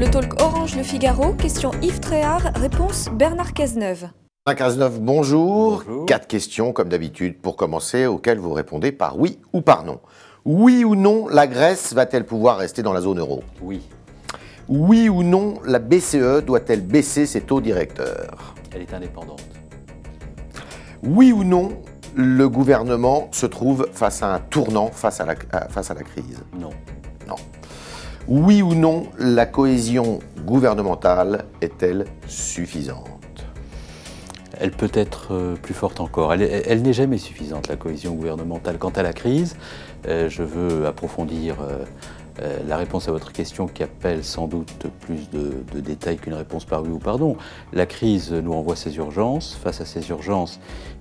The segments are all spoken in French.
Le talk Orange Le Figaro, question Yves Tréhard, réponse Bernard Cazeneuve. Bernard Cazeneuve, bonjour. Bonjour. 4 questions, comme d'habitude, pour commencer, auxquelles vous répondez par oui ou par non. Oui ou non, la Grèce va-t-elle pouvoir rester dans la zone euro? Oui. Oui ou non, la BCE doit-elle baisser ses taux directeurs? Elle est indépendante. Oui ou non, le gouvernement se trouve face à un tournant face à la crise? Non. Non. Oui ou non, la cohésion gouvernementale est-elle suffisante? Elle peut être plus forte encore. Elle n'est jamais suffisante, la cohésion gouvernementale. Quant à la crise, je veux approfondir la réponse à votre question qui appelle sans doute plus de détails qu'une réponse par oui ou par non. La crise nous renvoie ses urgences. Face à ces urgences,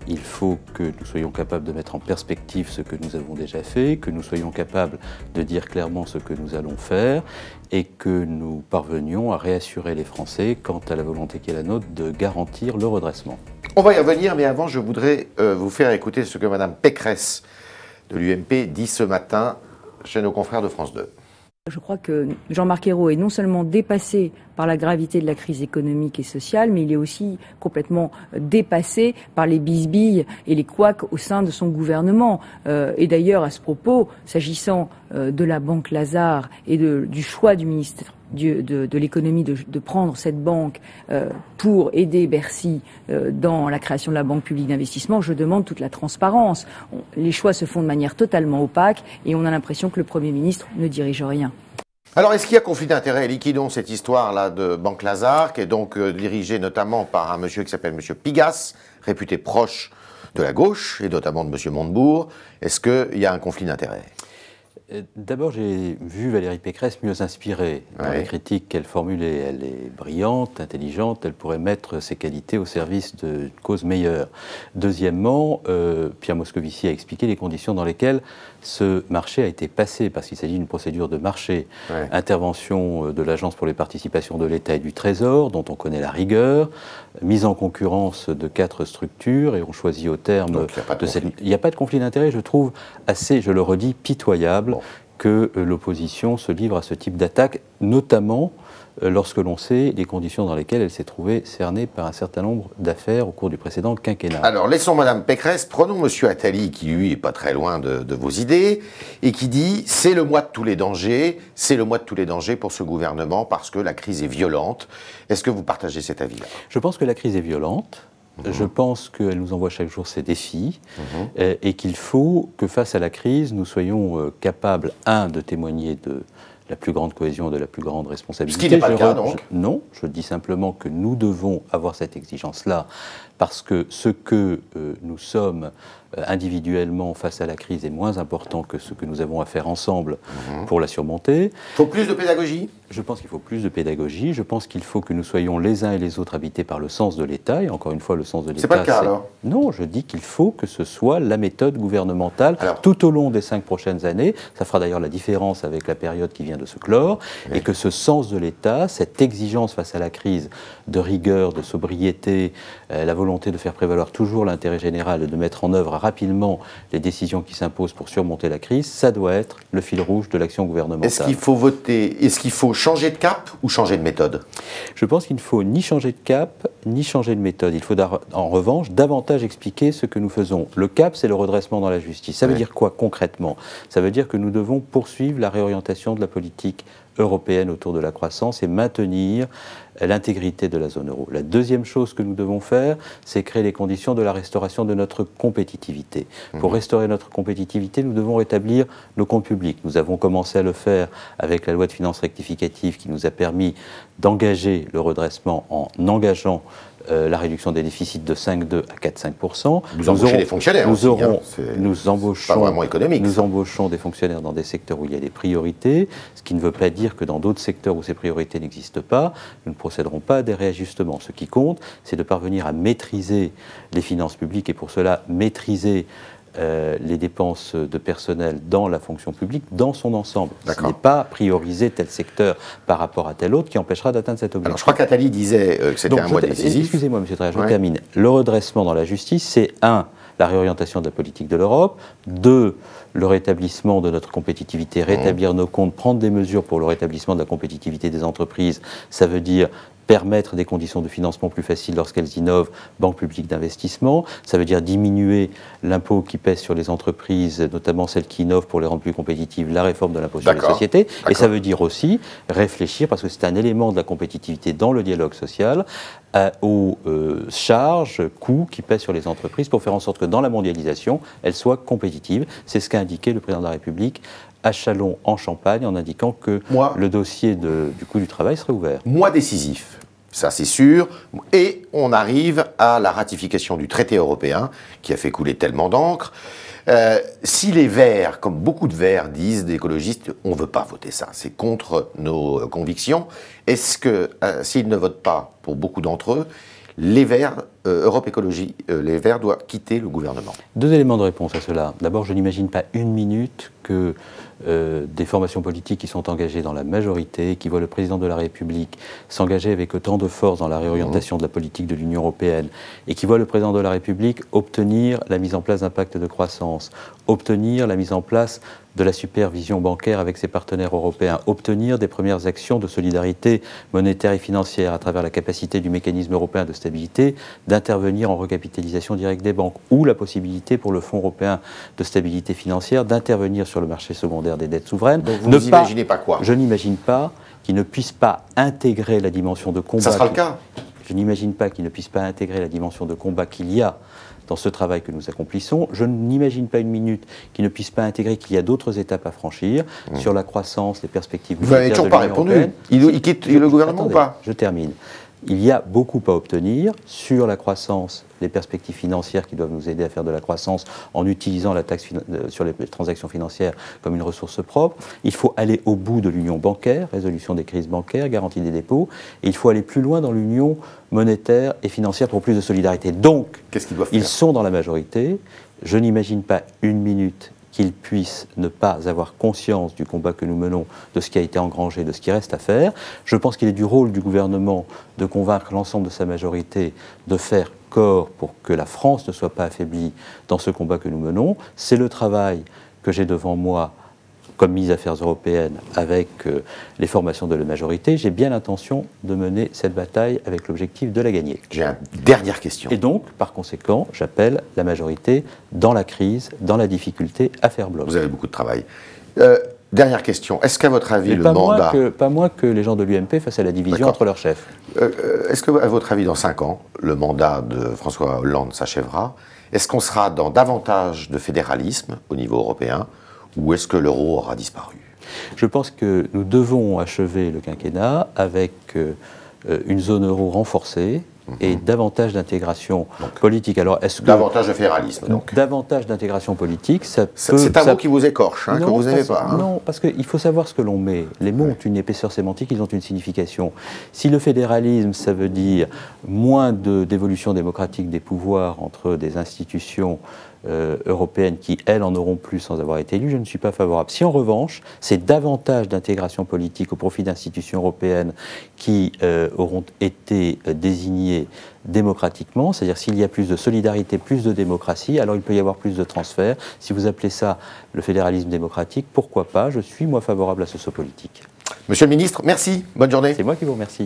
il faut que nous soyons capables de mettre en perspective ce que nous avons déjà fait, que nous soyons capables de dire clairement ce que nous allons faire et que nous parvenions à réassurer les Français quant à la volonté qui est la nôtre de garantir le redressement. On va y revenir, mais avant, je voudrais vous faire écouter ce que Mme Pécresse de l'UMP dit ce matin chez nos confrères de France 2. Je crois que Jean-Marc Ayrault est non seulement dépassé par la gravité de la crise économique et sociale, mais il est aussi complètement dépassé par les bisbilles et les couacs au sein de son gouvernement. Et d'ailleurs, à ce propos, s'agissant de la Banque Lazare et du choix du ministère de l'économie de prendre cette banque pour aider Bercy dans la création de la Banque publique d'investissement, je demande toute la transparence. Les choix se font de manière totalement opaque et on a l'impression que le Premier ministre ne dirige rien. Alors, est-ce qu'il y a conflit d'intérêts? Liquidons cette histoire-là de Banque Lazare, qui est donc dirigée notamment par un monsieur qui s'appelle monsieur Pigasse, réputé proche de la gauche, et notamment de monsieur Montebourg. Est-ce qu'il y a un conflit d'intérêts? D'abord, j'ai vu Valérie Pécresse mieux inspirée dans les critiques qu'elle formulait. Elle est brillante, intelligente, elle pourrait mettre ses qualités au service d'une cause meilleure. Deuxièmement, Pierre Moscovici a expliqué les conditions dans lesquelles ce marché a été passé, parce qu'il s'agit d'une procédure de marché. Intervention de l'Agence pour les participations de l'État et du Trésor, dont on connaît la rigueur, mise en concurrence de 4 structures, et on choisit au terme de cette... Il n'y a pas de conflit d'intérêt, je trouve assez, je le redis, pitoyable que l'opposition se livre à ce type d'attaque, notamment lorsque l'on sait les conditions dans lesquelles elle s'est trouvée cernée par un certain nombre d'affaires au cours du précédent quinquennat. Alors, laissons Mme Pécresse, prenons M. Attali, qui lui est pas très loin de vos idées, et qui dit « c'est le mois de tous les dangers, c'est le mois de tous les dangers pour ce gouvernement parce que la crise est violente ». Est-ce que vous partagez cet avis-là? Je pense que la crise est violente. Je pense qu'elle nous envoie chaque jour ses défis et qu'il faut que face à la crise, nous soyons capables, de témoigner de la plus grande cohésion, de la plus grande responsabilité. Ce qui n'est pas le cas, donc. Non, je dis simplement que nous devons avoir cette exigence-là parce que ce que nous sommes individuellement face à la crise est moins important que ce que nous avons à faire ensemble pour la surmonter. Il faut plus de pédagogie? Je pense qu'il faut plus de pédagogie. Je pense qu'il faut que nous soyons les uns et les autres habités par le sens de l'État. Et encore une fois, le sens de l'État... C'est pas le cas, alors? Non, je dis qu'il faut que ce soit la méthode gouvernementale tout au long des 5 prochaines années. Ça fera d'ailleurs la différence avec la période qui vient de se clore. Et que ce sens de l'État, cette exigence face à la crise de rigueur, de sobriété, la volonté de faire prévaloir toujours l'intérêt général et de mettre en œuvre rapidement les décisions qui s'imposent pour surmonter la crise, ça doit être le fil rouge de l'action gouvernementale. Est-ce qu'il faut voter, est-ce qu'il faut changer de cap ou changer de méthode? Je pense qu'il ne faut ni changer de cap, ni changer de méthode. Il faut en revanche davantage expliquer ce que nous faisons. Le cap, c'est le redressement dans la justice. Ça veut dire quoi concrètement? Ça veut dire que nous devons poursuivre la réorientation de la politique européenne autour de la croissance et maintenir l'intégrité de la zone euro. La deuxième chose que nous devons faire, c'est créer les conditions de la restauration de notre compétitivité. Pour restaurer notre compétitivité, nous devons rétablir nos comptes publics. Nous avons commencé à le faire avec la loi de finances rectificative qui nous a permis d'engager le redressement en engageant la réduction des déficits de 5,2 à 4,5%. Vous embauchez des fonctionnaires nous embauchons, pas vraiment économique. Nous embauchons des fonctionnaires dans des secteurs où il y a des priorités, ce qui ne veut pas dire que dans d'autres secteurs où ces priorités n'existent pas, nous ne procéderons pas à des réajustements. Ce qui compte, c'est de parvenir à maîtriser les finances publiques et pour cela maîtriser les dépenses de personnel dans la fonction publique dans son ensemble. Ce n'est pas prioriser tel secteur par rapport à tel autre qui empêchera d'atteindre cet objectif. Alors je crois qu'Attali disait que c'était un mois décisif. Excusez-moi, M. Tréhard, je termine. Le redressement dans la justice, c'est la réorientation de la politique de l'Europe. 2, le rétablissement de notre compétitivité, rétablir nos comptes, prendre des mesures pour le rétablissement de la compétitivité des entreprises. Ça veut dire permettre des conditions de financement plus faciles lorsqu'elles innovent, banque publique d'investissement. Ça veut dire diminuer l'impôt qui pèse sur les entreprises, notamment celles qui innovent pour les rendre plus compétitives, la réforme de l'impôt sur les sociétés. Et ça veut dire aussi réfléchir, parce que c'est un élément de la compétitivité dans le dialogue social, aux charges, coûts qui pèsent sur les entreprises pour faire en sorte que dans la mondialisation, elles soient compétitives. C'est ce qu'a indiqué le président de la République à Châlons en Champagne, en indiquant que le dossier du coût du travail serait ouvert. Mois décisif, ça c'est sûr, et on arrive à la ratification du traité européen, qui a fait couler tellement d'encre. Si les Verts, comme beaucoup de Verts disent, des écologistes, on ne veut pas voter ça, c'est contre nos convictions, est-ce que s'ils ne votent pas, pour beaucoup d'entre eux, les Verts, Europe Écologie, les Verts doivent quitter le gouvernement? 2 éléments de réponse à cela. D'abord, je n'imagine pas une minute que des formations politiques qui sont engagées dans la majorité, qui voient le président de la République s'engager avec autant de force dans la réorientation de la politique de l'Union européenne, et qui voient le président de la République obtenir la mise en place d'un pacte de croissance, obtenir la mise en place de la supervision bancaire avec ses partenaires européens, obtenir des premières actions de solidarité monétaire et financière à travers la capacité du mécanisme européen de stabilité d'intervenir en recapitalisation directe des banques, ou la possibilité pour le Fonds européen de stabilité financière d'intervenir sur le marché secondaire des dettes souveraines. Donc vous n'imaginez pas quoi? Je n'imagine pas qu'il ne puisse pas intégrer la dimension de combat. Ça sera le cas? Je n'imagine pas qu'il ne puisse pas intégrer la dimension de combat qu'il y a dans ce travail que nous accomplissons. Je n'imagine pas une minute qu'il ne puisse pas intégrer qu'il y a d'autres étapes à franchir sur la croissance, les perspectives. Vous n'avez toujours pas répondu. Il quitte le gouvernement ou pas? Je termine. Il y a beaucoup à obtenir sur la croissance, les perspectives financières qui doivent nous aider à faire de la croissance en utilisant la taxe sur les transactions financières comme une ressource propre. Il faut aller au bout de l'union bancaire, résolution des crises bancaires, garantie des dépôts, et il faut aller plus loin dans l'union monétaire et financière pour plus de solidarité. Donc, qu'est-ce qu'ils doivent faire? Ils sont dans la majorité. Je n'imagine pas une minute qu'ils puissent ne pas avoir conscience du combat que nous menons, de ce qui a été engrangé, de ce qui reste à faire. Je pense qu'il est du rôle du gouvernement de convaincre l'ensemble de sa majorité de faire corps pour que la France ne soit pas affaiblie dans ce combat que nous menons. C'est le travail que j'ai devant moi comme ministre des Affaires européennes avec les formations de la majorité. J'ai bien l'intention de mener cette bataille avec l'objectif de la gagner. J'ai une dernière question. Et donc, par conséquent, j'appelle la majorité dans la crise, dans la difficulté, à faire bloc. Vous avez beaucoup de travail. Dernière question. Est-ce qu'à votre avis, le mandat... Pas moins que les gens de l'UMP face à la division entre leurs chefs. Est-ce qu'à votre avis, dans 5 ans, le mandat de François Hollande s'achèvera? Est-ce qu'on sera dans davantage de fédéralisme au niveau européen, ou est-ce que l'euro aura disparu? Je pense que nous devons achever le quinquennat avec une zone euro renforcée et davantage d'intégration politique. Alors, est-ce que davantage de fédéralisme, donc. Davantage d'intégration politique, ça peut... C'est un mot qui vous écorche, hein, que vous n'aimez pas. Hein. Non, parce qu'il faut savoir ce que l'on met. Les mots ont une épaisseur sémantique, ils ont une signification. Si le fédéralisme, ça veut dire moins d'évolution démocratique des pouvoirs entre des institutions européennes qui, elles, en auront plus sans avoir été élues, je ne suis pas favorable. Si, en revanche, c'est davantage d'intégration politique au profit d'institutions européennes qui auront été désignées démocratiquement, c'est-à-dire s'il y a plus de solidarité, plus de démocratie, alors il peut y avoir plus de transferts. Si vous appelez ça le fédéralisme démocratique, pourquoi pas? Je suis, moi, favorable à ce saut politique. Monsieur le ministre, merci. Bonne journée. C'est moi qui vous remercie.